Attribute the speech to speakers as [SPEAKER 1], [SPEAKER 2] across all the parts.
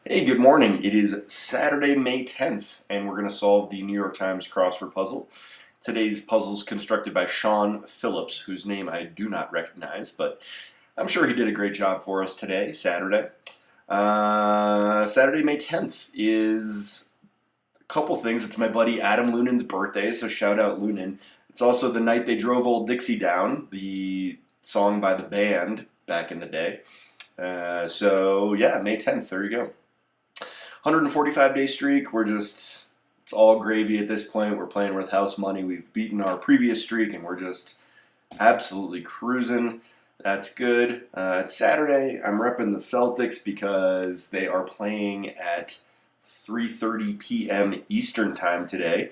[SPEAKER 1] Hey, good morning. It is Saturday, May 10th, and we're going to solve the New York Times crossword puzzle. Today's puzzle is constructed by Sean Phillips, whose name I do not recognize, but I'm sure he did a great job for us today, Saturday. Saturday, May 10th is a couple things. It's my buddy Adam Lunin's birthday, so shout out Lunin. It's also the night they drove Old Dixie Down, the song by the band back in the day. So yeah, May 10th, there you go. 145-day streak. It's all gravy at this point. We're playing with house money. We've beaten our previous streak, and we're just absolutely cruising. That's good. It's Saturday. I'm repping the Celtics because they are playing at 3:30 p.m. Eastern time today.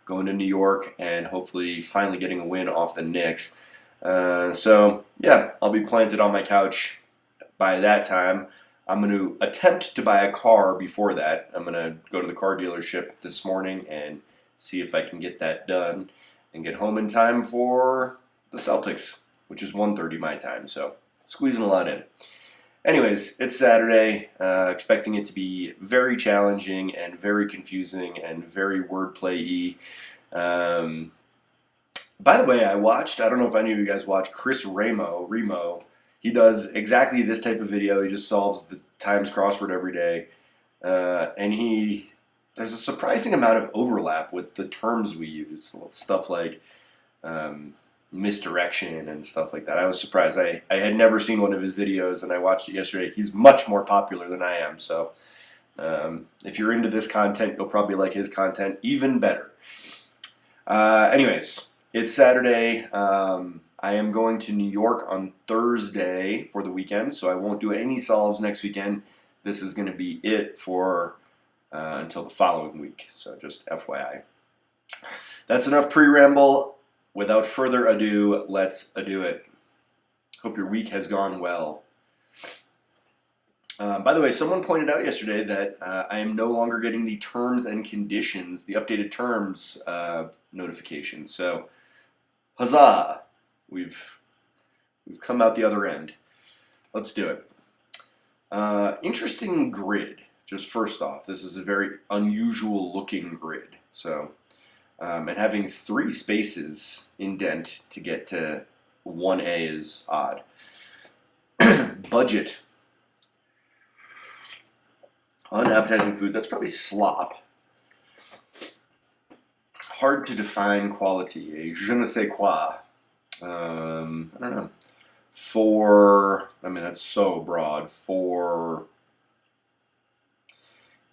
[SPEAKER 1] Going to New York and hopefully finally getting a win off the Knicks. So yeah, I'll be planted on my couch by that time. I'm going to attempt to buy a car before that. I'm going to go to the car dealership this morning and see if I can get that done and get home in time for the Celtics, which is 1:30 my time, so squeezing a lot in. Anyways, it's Saturday, expecting it to be very challenging and very confusing and very wordplay-y. By the way, I don't know if any of you guys watch Chris Remo. He does exactly this type of video. He just solves the Times crossword every day. There's a surprising amount of overlap with the terms we use. Stuff like misdirection and stuff like that. I was surprised. I had never seen one of his videos, and I watched it yesterday. He's much more popular than I am. So if you're into this content, you'll probably like his content even better. Anyways, it's Saturday. I am going to New York on Thursday for the weekend, so I won't do any solves next weekend. This is going to be it for until the following week, so just FYI. That's enough pre-ramble. Without further ado, let's do it. Hope your week has gone well. By the way, someone pointed out yesterday that I am no longer getting the terms and conditions, the updated terms notification. So, huzzah! We've come out the other end. Let's do it. Interesting grid. Just first off, this is a very unusual looking grid. So, and having 3 spaces indent to get to 1A is odd. Budget. Unappetizing food. That's probably slop. Hard to define quality. A je ne sais quoi. I don't know. That's so broad. For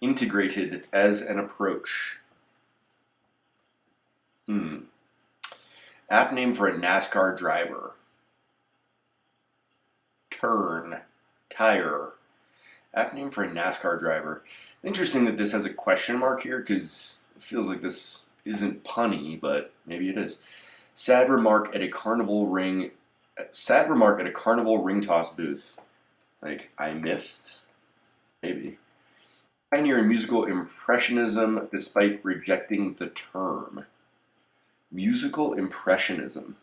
[SPEAKER 1] integrated as an approach. App name for a NASCAR driver. Turn. Tire. App name for a NASCAR driver. Interesting that this has a question mark here because it feels like this isn't punny, but maybe it is. Sad remark at a carnival ring toss booth. Like, I missed? Maybe. Pioneer in musical impressionism despite rejecting the term. Musical impressionism.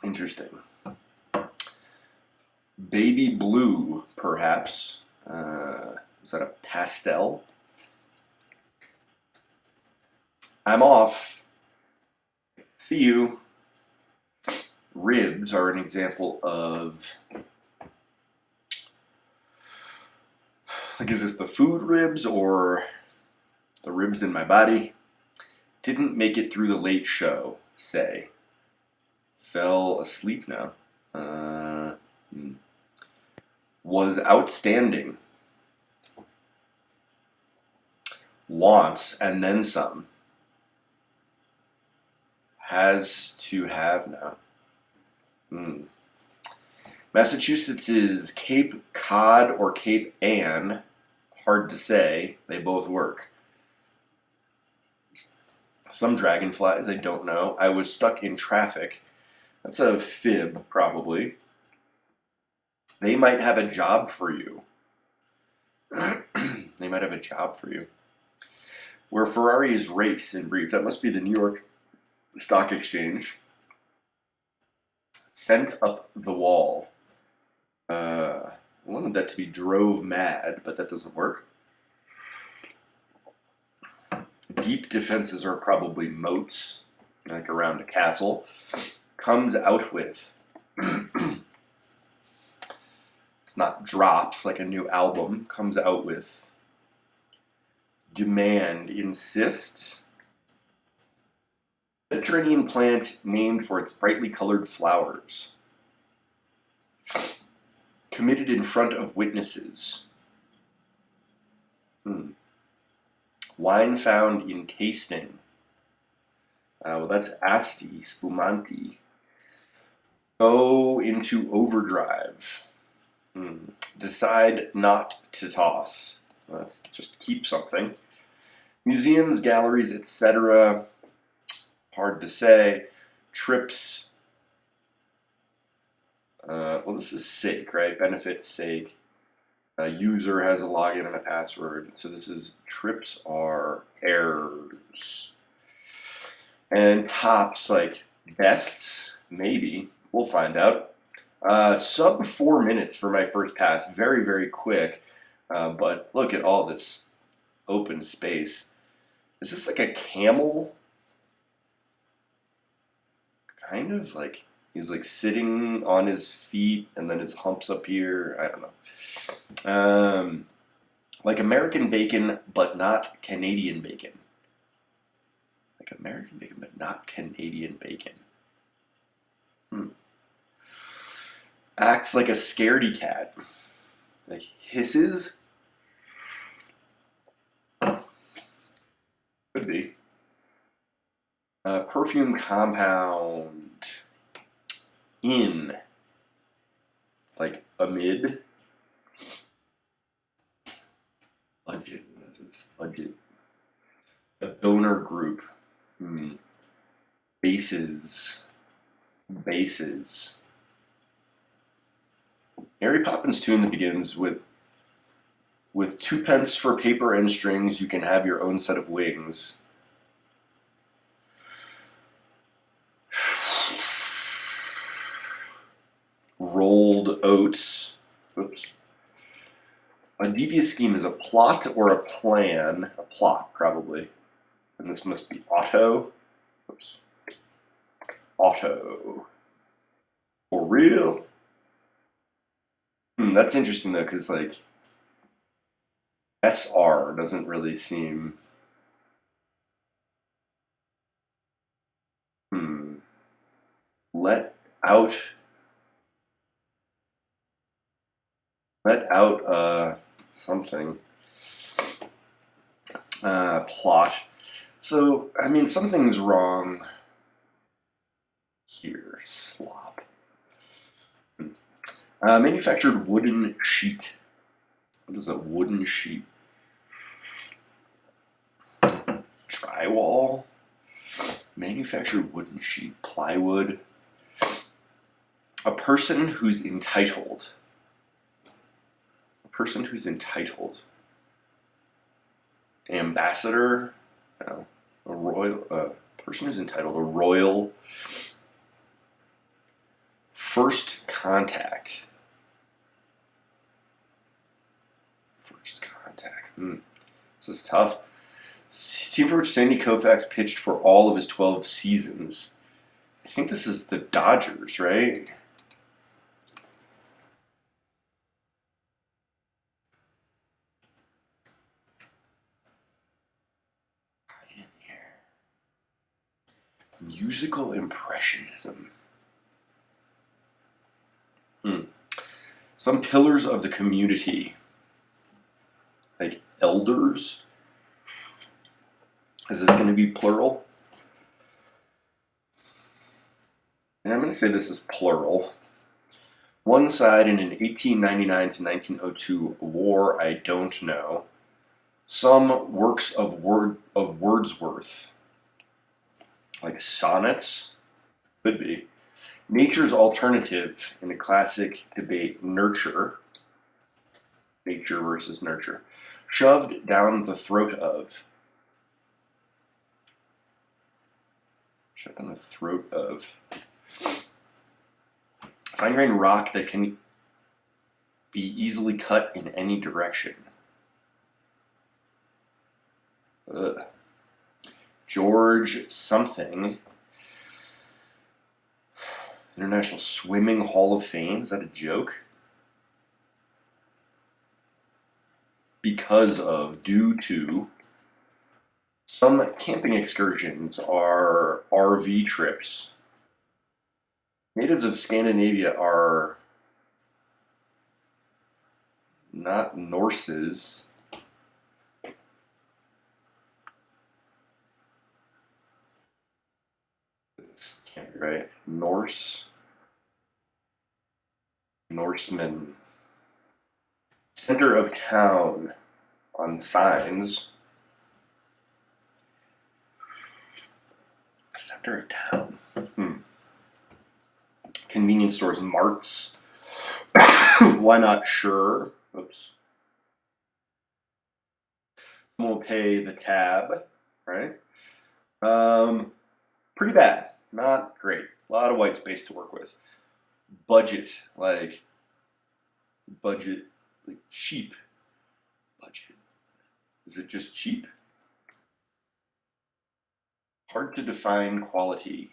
[SPEAKER 1] Interesting. Baby blue, perhaps. Is that a pastel? I'm off. See you. Ribs are an example of, like, is this the food ribs or the ribs in my body? Didn't make it through the late show, say. Fell asleep now. Was outstanding. Wants and then some. Has to have now. Massachusetts is Cape Cod or Cape Ann. Hard to say. They both work. Some dragonflies, I don't know. I was stuck in traffic. That's a fib, probably. They might have a job for you. They might have a job for you. Where Ferraris race in brief. That must be the New York Stock Exchange. Sent up the wall. I wanted that to be drove mad, but that doesn't work. Deep defenses are probably moats, like around a castle. Comes out with. It's not drops like a new album. Comes out with. Demand, insist. Mediterranean plant named for its brightly colored flowers. Committed in front of witnesses. Wine found in tasting. Well, that's asti, spumanti. Go into overdrive. Decide not to toss. Well, that's just keep something. Museums, galleries, etc. Hard to say. Trips. Well, this is sake, right? Benefit, sake. User has a login and a password. So this is trips are errors. And tops, like bests, maybe. We'll find out. Sub 4 minutes for my first pass. Very, very quick. But look at all this open space. Is this like a camel? Kind of like he's like sitting on his feet and then his humps up here. I don't know. Like American bacon, but not Canadian bacon. Like American bacon, but not Canadian bacon. Acts like a scaredy cat. Like hisses. Could be. Perfume compound. In. Like amid. Budget. What is this? Budget. A donor group. Bases. Bases. Mary Poppins tune that begins with 2 pence for paper and strings, you can have your own set of wings. Rolled oats. Oops. A devious scheme is a plot or a plan. A plot, probably. And this must be auto. Oops. Auto. For real? That's interesting, though, because, like, SR doesn't really seem... Let out something. Plot. So, I mean, something's wrong here. Slop. Manufactured wooden sheet. What is a wooden sheet? Drywall. Manufactured wooden sheet. Plywood. A person who's entitled. A person who's entitled. Ambassador. No. A royal. Person who's entitled. A royal. First contact. First contact. This is tough. Team for which Sandy Koufax pitched for all of his 12 seasons. I think this is the Dodgers, right? Musical impressionism. Some pillars of the community. Like elders. Is this going to be plural? And I'm going to say this is plural. One side in an 1899 to 1902 war, I don't know. Some works of Wordsworth. Like sonnets? Could be. Nature's alternative in a classic debate, nurture. Nature versus nurture. Shoved down the throat of. Shoved down the throat of. Fine grained rock that can Be easily cut in any direction. Ugh. George something. International Swimming Hall of Fame. Is that a joke? Because of, due to. Some camping excursions are RV trips. Natives of Scandinavia are not Norses. This can't be right. Norsemen. Center of town on signs. Center of town. Convenience stores, marts. Why not? Sure. Oops. We'll pay the tab, right? Pretty bad. Not great. A lot of white space to work with. Budget, like cheap budget. Is it just cheap? Hard to define quality.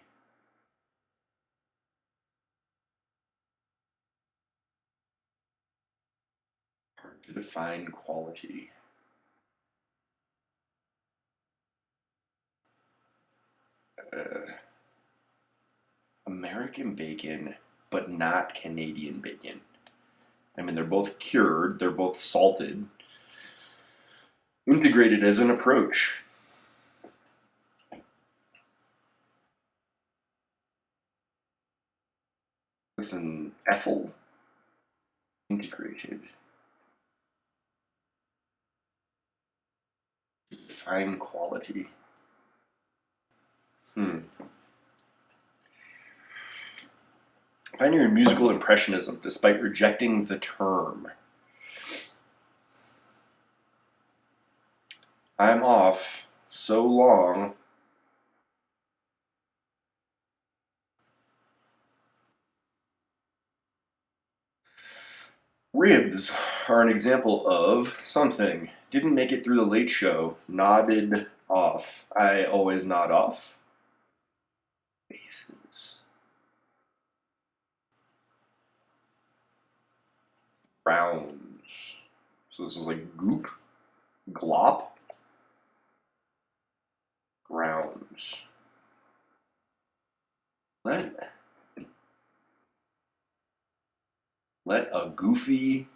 [SPEAKER 1] Hard to define quality. American bacon, but not Canadian bacon. I mean, they're both cured, they're both salted. Integrated as an approach. This an ethyl. Integrated. Fine quality. Pioneer in musical impressionism, despite rejecting the term. I'm off so long. Ribs are an example of something. Didn't make it through the late show. Nodded off. I always nod off. Faces. Rounds. So this is like goop. Glop. Grounds. Let a goofy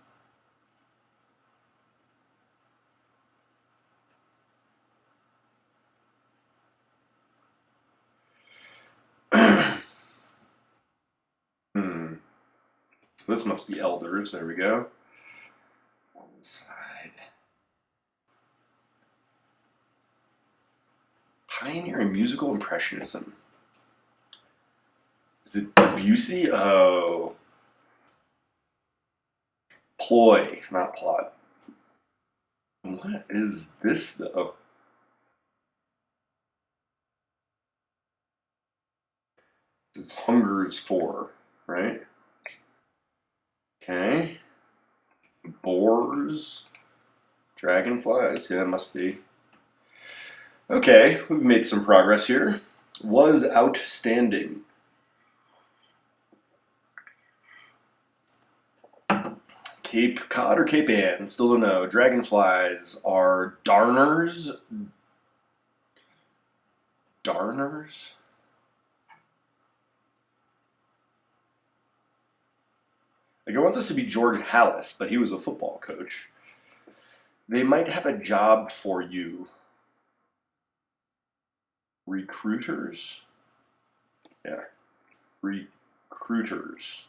[SPEAKER 1] This must be elders. There we go. On the side. Pioneer in musical impressionism. Is it Debussy? Oh. Ploy, not plot. What is this, though? This is Hungers 4, right? Okay. Boars. Dragonflies. Yeah, it must be. Okay, we've made some progress here. Was outstanding. Cape Cod or Cape Ann? Still don't know. Dragonflies are darners. Darners? Like, I want this to be George Hallis, but he was a football coach. They might have a job for you. Recruiters? Yeah. Recruiters.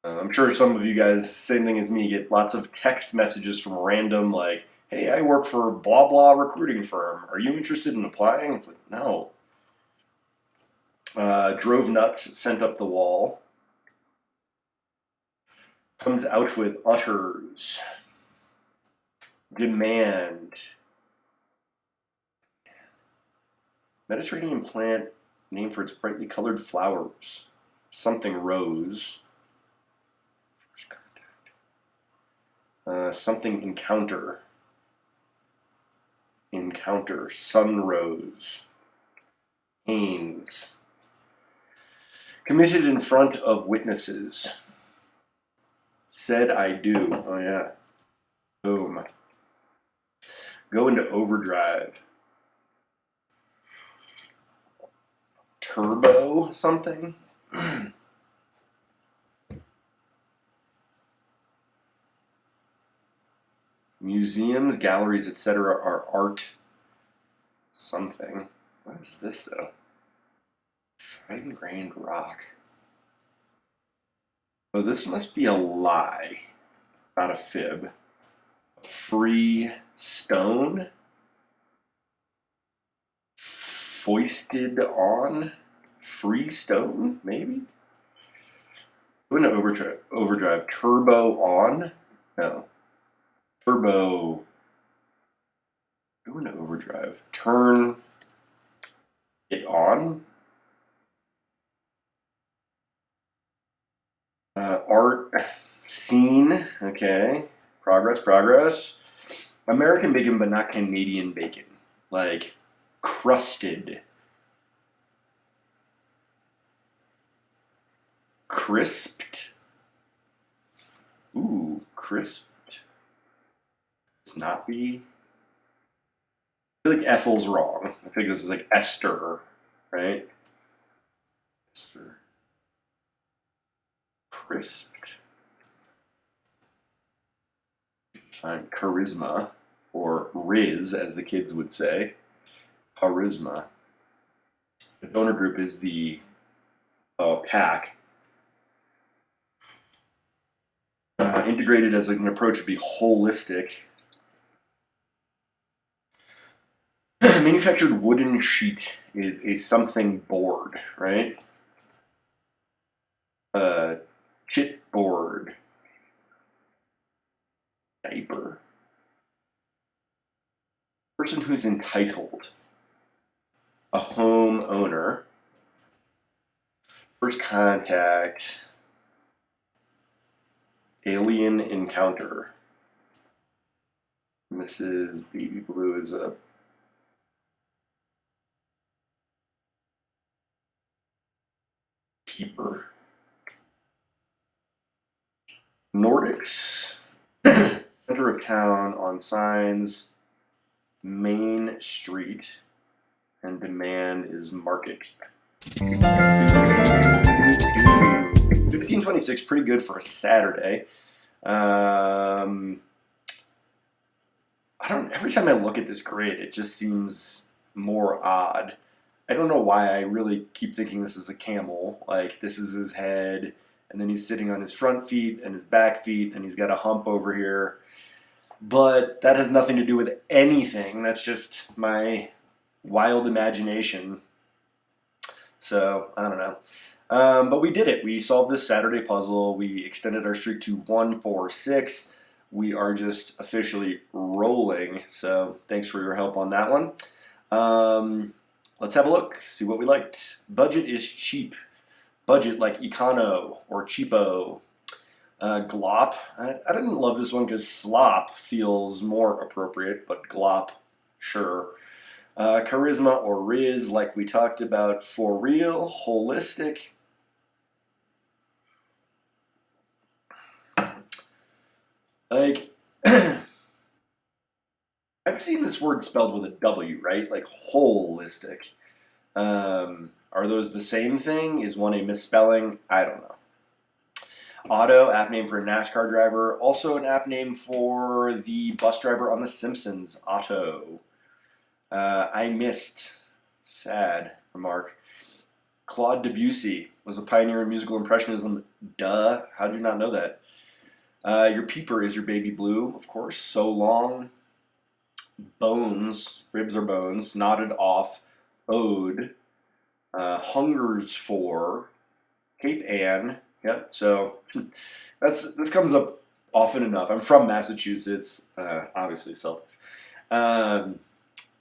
[SPEAKER 1] I'm sure some of you guys, same thing as me, get lots of text messages from random, like, hey, I work for blah blah recruiting firm. Are you interested in applying? It's like, no. Drove nuts, sent up the wall. Comes out with utters. Demand. Mediterranean plant named for its brightly colored flowers. Something rose. First card. Something encounter. Encounter. Sunrose. Haynes. Committed in front of witnesses. Said I do. Oh, yeah. Boom. Go into overdrive. Turbo something? Museums, galleries, etc. are art something. What is this, though? Fine-grained rock. Oh, this must be a lie, not a fib. Free stone? Foisted on? Free stone, maybe? Go into overdrive. Turbo on? No. Turbo. Go into overdrive. Turn it on? Art scene. Okay. Progress. American bacon, but not Canadian bacon. Like crusted. Crisped. Ooh, crisped. It's not be. I feel like Ethel's wrong. I think this is like Esther, right? Esther. Crisped. Fine. Charisma, or Riz, as the kids would say. Charisma. The donor group is the pack. Integrated as an approach would be holistic. Manufactured wooden sheet is a something board, right? Chipboard. Diaper. Person who's entitled. A homeowner. First contact. Alien encounter. Mrs. Baby Blue is a keeper. Nordics. Center of town on signs. Main Street. And demand is market. 1526, pretty good for a Saturday. Every time I look at this grid, it just seems more odd. I don't know why I really keep thinking this is a camel. Like, this is his head, and then he's sitting on his front feet and his back feet, and he's got a hump over here. But that has nothing to do with anything. That's just my wild imagination. So, I don't know. But we did it. We solved this Saturday puzzle. We extended our streak to 146. We are just officially rolling. So thanks for your help on that one. Let's have a look, see what we liked. Budget is cheap. Budget like econo or cheapo. Glop. I didn't love this one because slop feels more appropriate, but glop, sure. Charisma or Riz, like we talked about. For real, holistic. Like, I've seen this word spelled with a W, right? Like holistic. Are those the same thing? Is one a misspelling? I don't know. Otto, app name for a NASCAR driver. Also an app name for the bus driver on The Simpsons, Otto. I missed. Sad remark. Claude Debussy was a pioneer in musical impressionism. Duh. How did you not know that? Your peeper is your baby blue, of course. So long. Bones. Ribs are bones. Nodded off. Ode. Hungers for. Cape Ann. Yep. So this comes up often enough. I'm from Massachusetts. Obviously Celtics.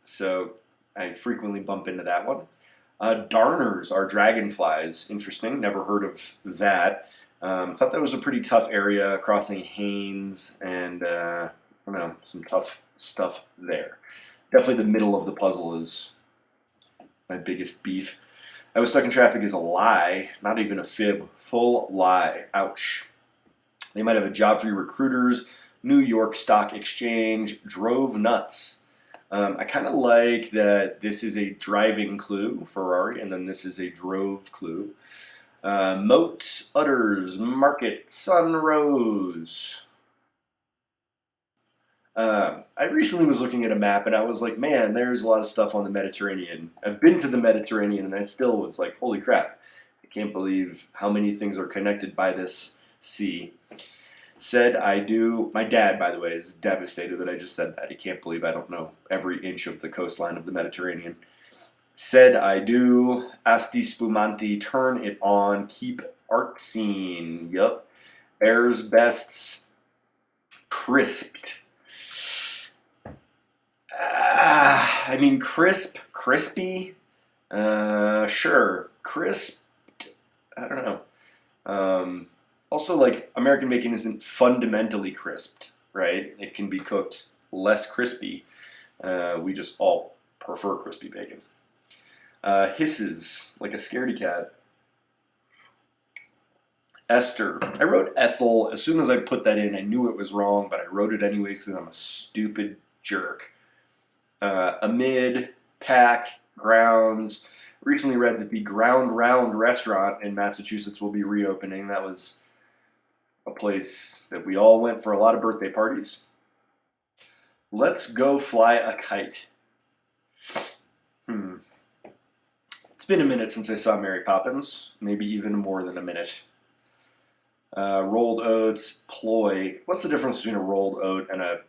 [SPEAKER 1] So I frequently bump into that one. Darners are dragonflies. Interesting. Never heard of that. Thought that was a pretty tough area, crossing Haynes and and I don't know, some tough stuff there. Definitely the middle of the puzzle is my biggest beef. I was stuck in traffic is a lie, not even a fib. Full lie. Ouch. They might have a job for you recruiters. New York Stock Exchange. Drove nuts. I kind of like that this is a driving clue, Ferrari, and then this is a drove clue. Moats, udders, market, sun rose. I recently was looking at a map and I was like, man, there's a lot of stuff on the Mediterranean. I've been to the Mediterranean and I still was like, holy crap, I can't believe how many things are connected by this sea. Said I do. My dad, by the way, is devastated that I just said that. He can't believe I don't know every inch of the coastline of the Mediterranean. Said I do. Asti spumanti, turn it on. Keep arcsine. Yup. Airs bests. Crisped. I mean, crisp, crispy. Sure. Crisped. I don't know. Also, like, American bacon isn't fundamentally crisped, right? It can be cooked less crispy. We just all prefer crispy bacon. Hisses, like a scaredy cat. Esther. I wrote Ethel. As soon as I put that in, I knew it was wrong, but I wrote it anyway because I'm a stupid jerk. Amid, pack, grounds. Recently read that the Ground Round restaurant in Massachusetts will be reopening. That was a place that we all went for a lot of birthday parties. Let's go fly a kite. It's been a minute since I saw Mary Poppins. Maybe even more than a minute. Rolled oats, ploy. What's the difference between a rolled oat and a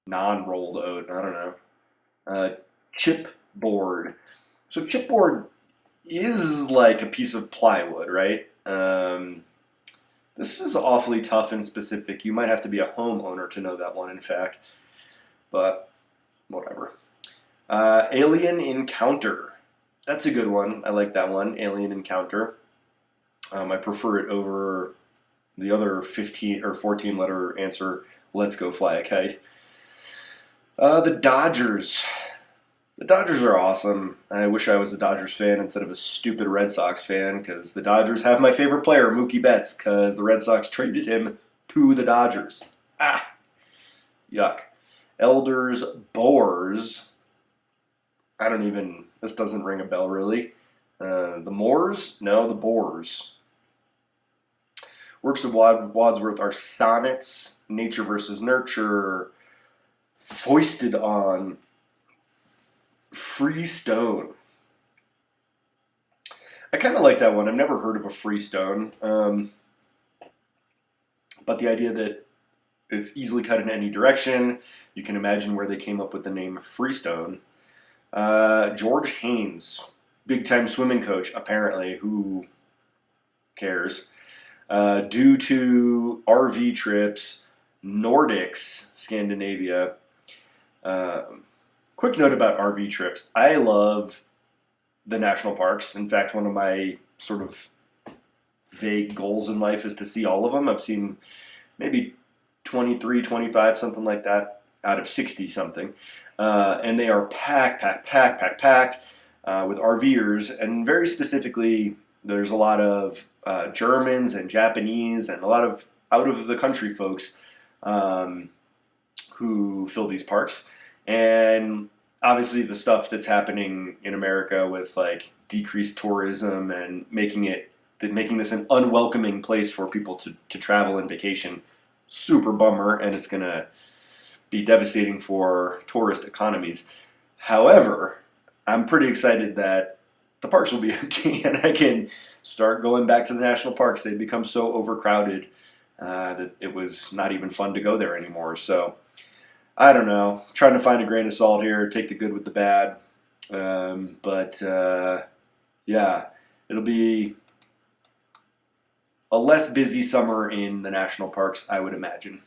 [SPEAKER 1] non-rolled oat? I don't know. Chipboard. So chipboard is like a piece of plywood, right? This is awfully tough and specific. You might have to be a homeowner to know that one, in fact. But whatever. Alien Encounter. That's a good one. I like that one. Alien Encounter. I prefer it over the other 15 or 14 letter answer. Let's go fly a kite. The Dodgers. The Dodgers are awesome. I wish I was a Dodgers fan instead of a stupid Red Sox fan because the Dodgers have my favorite player, Mookie Betts, because the Red Sox traded him to the Dodgers. Yuck. Elders, Boars. This doesn't ring a bell really. The Moors? No, the Boars. Works of Wadsworth are sonnets, nature versus nurture, foisted on, freestone. I kind of like that one. I've never heard of a freestone, but the idea that it's easily cut in any direction, you can imagine where they came up with the name freestone. George Haynes, big-time swimming coach, apparently. Who cares? Due to RV trips, Nordics, Scandinavia. Quick note about RV trips. I love the national parks. In fact, one of my sort of vague goals in life is to see all of them. I've seen maybe 23, 25, something like that, out of 60 something. And they are packed with RVers. And very specifically, there's a lot of Germans and Japanese and a lot of out-of-the-country folks who fill these parks. And obviously the stuff that's happening in America with like decreased tourism and making this an unwelcoming place for people to travel and vacation, super bummer, and it's going to be devastating for tourist economies. However, I'm pretty excited that the parks will be empty and I can start going back to the national parks. They've become so overcrowded that it was not even fun to go there anymore. So I don't know. Trying to find a grain of salt here, take the good with the bad. Yeah, it'll be a less busy summer in the national parks, I would imagine.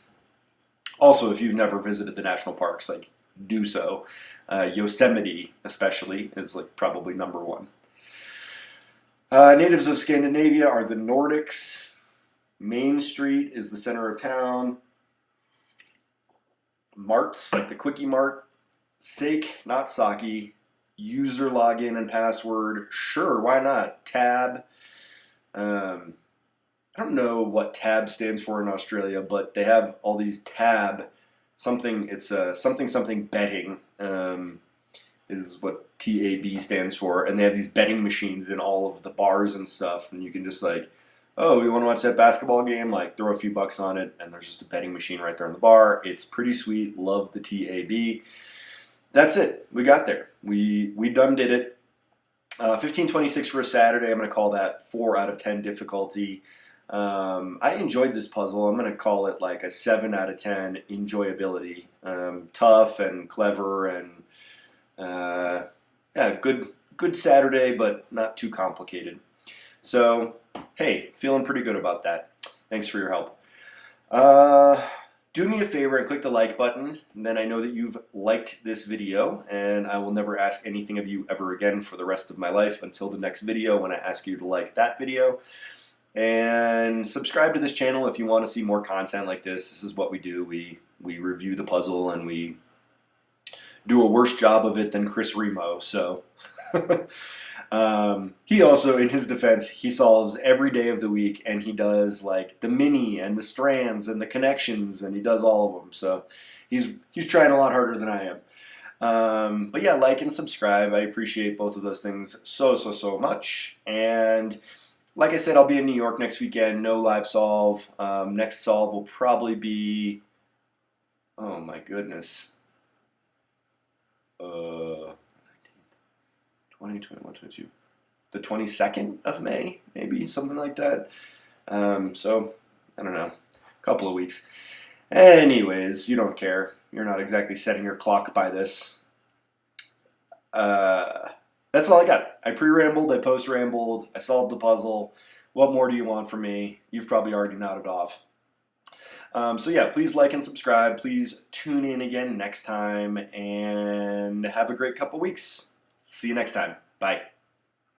[SPEAKER 1] Also, if you've never visited the national parks, like, do so. Yosemite, especially, is like probably #1. Natives of Scandinavia are the Nordics. Main Street is the center of town. Marts, like the Quickie Mart. Sake, not Saki. User login and password. Sure, why not? Tab. I don't know what tab stands for in Australia, but they have all these tab something. It's something betting is what TAB stands for, and they have these betting machines in all of the bars and stuff, and you can just like, oh, you want to watch that basketball game? Like throw a few bucks on it, and there's just a betting machine right there in the bar. It's pretty sweet. Love the TAB. That's it. We got there. We done did it. 1526 for a Saturday. I'm going to call that 4 out of 10 difficulty. I enjoyed this puzzle. I'm going to call it like a 7 out of 10 enjoyability. Tough and clever and yeah, good Saturday, but not too complicated. So hey, feeling pretty good about that. Thanks for your help. Do me a favor and click the like button, and then I know that you've liked this video, and I will never ask anything of you ever again for the rest of my life until the next video when I ask you to like that video. And subscribe to this channel if you want to see more content like this. This is what we do. We review the puzzle, and we do a worse job of it than Chris Remo. So he also, in his defense, he solves every day of the week, and he does like the mini and the strands and the connections, and he does all of them. So he's trying a lot harder than I am. But yeah, like and subscribe. I appreciate both of those things so much. And like I said, I'll be in New York next weekend. No live solve. Next solve will probably be, oh my goodness, 20, 21, 22. The 22nd of May, maybe, something like that. So, I don't know, a couple of weeks. Anyways, you don't care. You're not exactly setting your clock by this. That's all I got. I pre-rambled, I post-rambled, I solved the puzzle. What more do you want from me? You've probably already nodded off. So yeah, please like and subscribe. Please tune in again next time, and have a great couple weeks. See you next time. Bye.